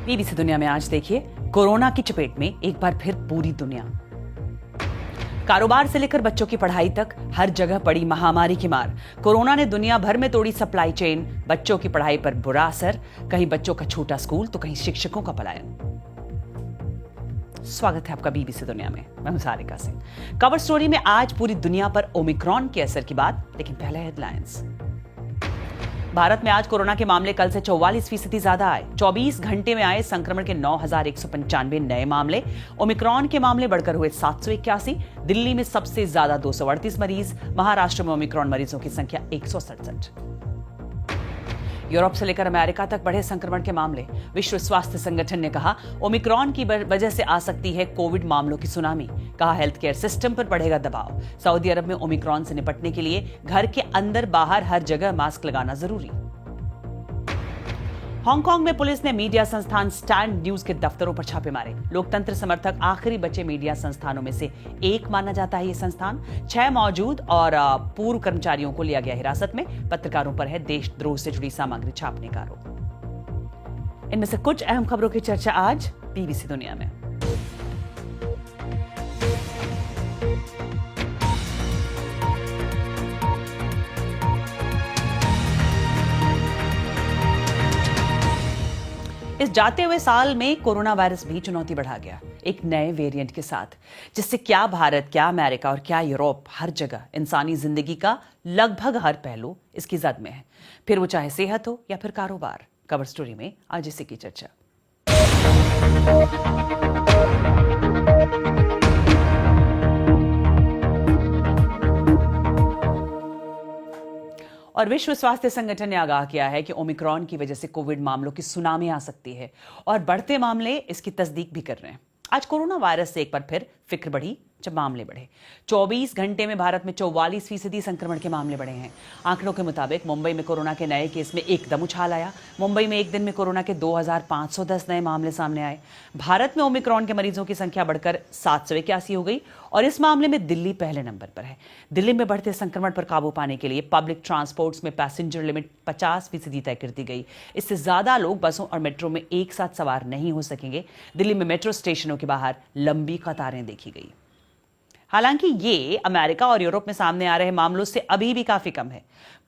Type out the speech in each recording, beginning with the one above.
BBC दुनिया में आज देखिए, कोरोना की चपेट में एक बार फिर पूरी दुनिया। कारोबार से लेकर बच्चों की पढ़ाई तक हर जगह पड़ी महामारी की मार। कोरोना ने दुनिया भर में तोड़ी सप्लाई चेन, बच्चों की पढ़ाई पर बुरा असर, कहीं बच्चों का छूटा स्कूल तो कहीं शिक्षकों का पलायन। स्वागत है आपका बीबीसी दुनिया में, मैं हूं सारिका सिंह। कवर स्टोरी में आज पूरी दुनिया पर ओमिक्रॉन के असर की बात, लेकिन पहले हेडलाइंस। भारत में आज कोरोना के मामले कल से 44% ज्यादा आए। 24 घंटे में आए संक्रमण के 9,195 नए मामले। ओमिक्रॉन के मामले बढ़कर हुए 781। दिल्ली में सबसे ज्यादा 238 मरीज। महाराष्ट्र में ओमिक्रॉन मरीजों की संख्या 167। यूरोप से लेकर अमेरिका तक बढ़े संक्रमण के मामले। विश्व स्वास्थ्य संगठन ने कहा, ओमिक्रॉन की वजह से आ सकती है कोविड मामलों की सुनामी। कहा, हेल्थ केयर सिस्टम पर बढ़ेगा दबाव। सऊदी अरब में ओमिक्रॉन से निपटने के लिए घर के अंदर बाहर हर जगह मास्क लगाना जरूरी। हांगकांग में पुलिस ने मीडिया संस्थान स्टैंड न्यूज के दफ्तरों पर छापे मारे। लोकतंत्र समर्थक आखिरी बचे मीडिया संस्थानों में से एक माना जाता है ये संस्थान। 6 मौजूद और पूर्व कर्मचारियों को लिया गया हिरासत में। पत्रकारों पर है देशद्रोह से जुड़ी सामग्री छापने का आरोप। इनमें से कुछ अहम खबरों की चर्चा आज बीबीसी दुनिया में। इस जाते हुए साल में कोरोना वायरस भी चुनौती बढ़ा गया, एक नए वेरिएंट के साथ, जिससे क्या भारत, क्या अमेरिका और क्या यूरोप, हर जगह इंसानी जिंदगी का लगभग हर पहलू इसकी जद में है। फिर वो चाहे सेहत हो या फिर कारोबार। कवर स्टोरी में आज इसी की चर्चा। और विश्व स्वास्थ्य संगठन ने आगाह किया है कि ओमिक्रॉन की वजह से कोविड मामलों की सुनामी आ सकती है और बढ़ते मामले इसकी तस्दीक भी कर रहे हैं। आज कोरोना वायरस से एक बार फिर फिक्र बढ़ी जब मामले बढ़े। 24 घंटे में भारत में 44% संक्रमण के मामले बढ़े हैं। आंकड़ों के मुताबिक मुंबई में कोरोना के नए केस में एकदम उछाल आया। मुंबई में एक दिन में कोरोना के 2,510 नए मामले सामने आए। भारत में ओमिक्रॉन के मरीजों की संख्या बढ़कर 781 हो गई और इस मामले में दिल्ली पहले नंबर पर है। दिल्ली में बढ़ते संक्रमण पर काबू पाने के लिए पब्लिक ट्रांसपोर्ट्स में पैसेंजर लिमिट 50% तय कर दी गई। इससे ज्यादा लोग बसों और मेट्रो में एक साथ सवार नहीं हो सकेंगे। दिल्ली में मेट्रो स्टेशनों के बाहर लंबी कतारें देखी गई। हालांकि ये अमेरिका और यूरोप में सामने आ रहे मामलों से अभी भी काफी कम है।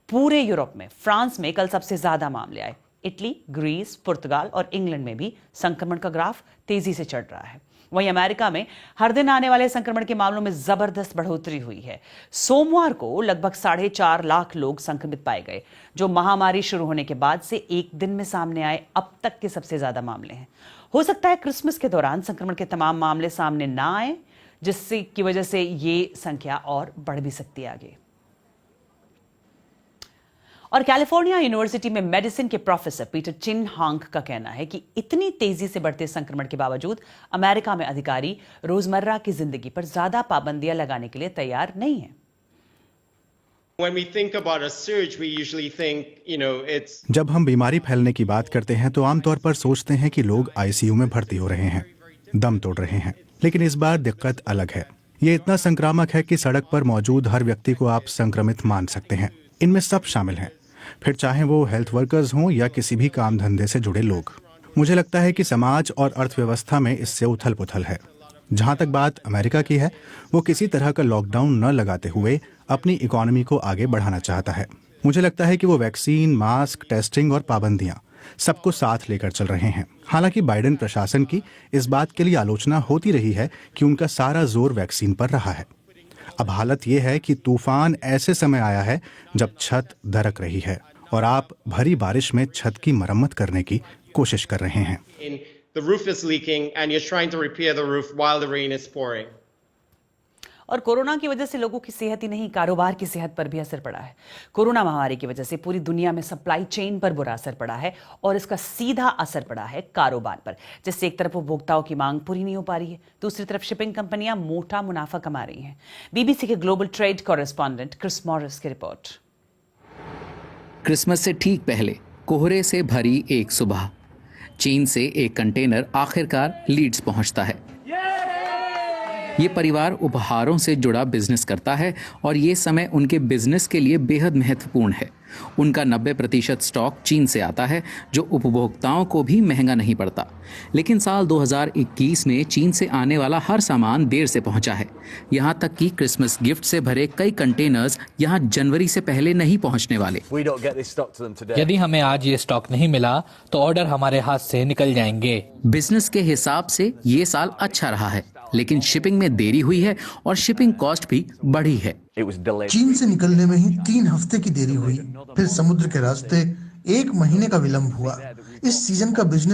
पूरे यूरोप में फ्रांस में कल सबसे ज्यादा मामले आए। इटली, ग्रीस, पुर्तगाल और इंग्लैंड में भी संक्रमण का ग्राफ तेजी से चढ़ रहा है। वहीं अमेरिका में हर दिन आने वाले संक्रमण के मामलों में जबरदस्त बढ़ोतरी हुई है। सोमवार को लगभग 4.5 लाख लोग संक्रमित पाए गए, जो महामारी शुरू होने के बाद से एक दिन में सामने आए अब तक के सबसे ज्यादा मामले हैं। हो सकता है क्रिसमस के दौरान संक्रमण के तमाम मामले सामने ना आए, जिससे की वजह से ये संख्या और बढ़ भी सकती है आगे। और कैलिफोर्निया यूनिवर्सिटी में मेडिसिन के प्रोफेसर पीटर चिन हांग का कहना है कि इतनी तेजी से बढ़ते संक्रमण के बावजूद अमेरिका में अधिकारी रोजमर्रा की जिंदगी पर ज्यादा पाबंदियां लगाने के लिए तैयार नहीं हैं। जब हम बीमारी फैलने की बात करते हैं तो आमतौर पर सोचते हैं कि लोग आईसीयू में भर्ती हो रहे हैं, दम तोड़ रहे हैं। लेकिन इस बार दिक्कत अलग है। ये इतना संक्रामक है कि सड़क पर मौजूद हर व्यक्ति को आप संक्रमित मान सकते हैं। इनमें सब शामिल हैं, फिर चाहे वो हेल्थ वर्कर्स हों या किसी भी काम धंधे से जुड़े लोग। मुझे लगता है कि समाज और अर्थव्यवस्था में इससे उथल पुथल है। जहां तक बात अमेरिका की है, वो किसी तरह का लॉकडाउन न लगाते हुए अपनी इकोनॉमी को आगे बढ़ाना चाहता है। मुझे लगता है कि वो वैक्सीन, मास्क, टेस्टिंग और पाबंदियां सबको साथ लेकर चल रहे हैं। हालांकि बाइडेन प्रशासन की इस बात के लिए आलोचना होती रही है कि उनका सारा जोर वैक्सीन पर रहा है। अब हालत ये है कि तूफान ऐसे समय आया है जब छत दरक रही है और आप भरी बारिश में छत की मरम्मत करने की कोशिश कर रहे हैं। और कोरोना की वजह से लोगों की सेहत ही नहीं, कारोबार की सेहत पर भी असर पड़ा है। कोरोना महामारी की वजह से पूरी दुनिया में सप्लाई चेन पर बुरा असर पड़ा है और इसका सीधा असर पड़ा है कारोबार पर, जिससे एक तरफ उपभोक्ताओं की मांग पूरी नहीं हो पा रही है, दूसरी तरफ शिपिंग कंपनियां मोटा मुनाफा कमा रही हैं। बीबीसी के global trade correspondent Chris Morris की रिपोर्ट। क्रिसमस से ठीक पहले कोहरे से भरी एक सुबह, चीन से एक कंटेनर आखिरकार लीड्स पहुंचता है। ये परिवार उपहारों से जुड़ा बिजनेस करता है और ये समय उनके बिजनेस के लिए बेहद महत्वपूर्ण है। उनका 90% स्टॉक चीन से आता है, जो उपभोक्ताओं को भी महंगा नहीं पड़ता। लेकिन साल 2021 में चीन से आने वाला हर सामान देर से पहुंचा है। यहाँ तक कि क्रिसमस गिफ्ट से भरे कई कंटेनर्स यहाँ जनवरी से पहले नहीं पहुंचने वाले। यदि हमें आज ये स्टॉक नहीं मिला तो ऑर्डर हमारे हाथ से निकल जाएंगे। बिजनेस के हिसाब से ये साल अच्छा रहा है, लेकिन शिपिंग में देरी हुई है और शिपिंग कॉस्ट भी बढ़ी है। चीन से निकलने में ही 3 हफ्ते की देरी हुई, फिर समुद्र के रास्ते 1 महीने का विलंब हुआ। इस सीजन का बिजनेस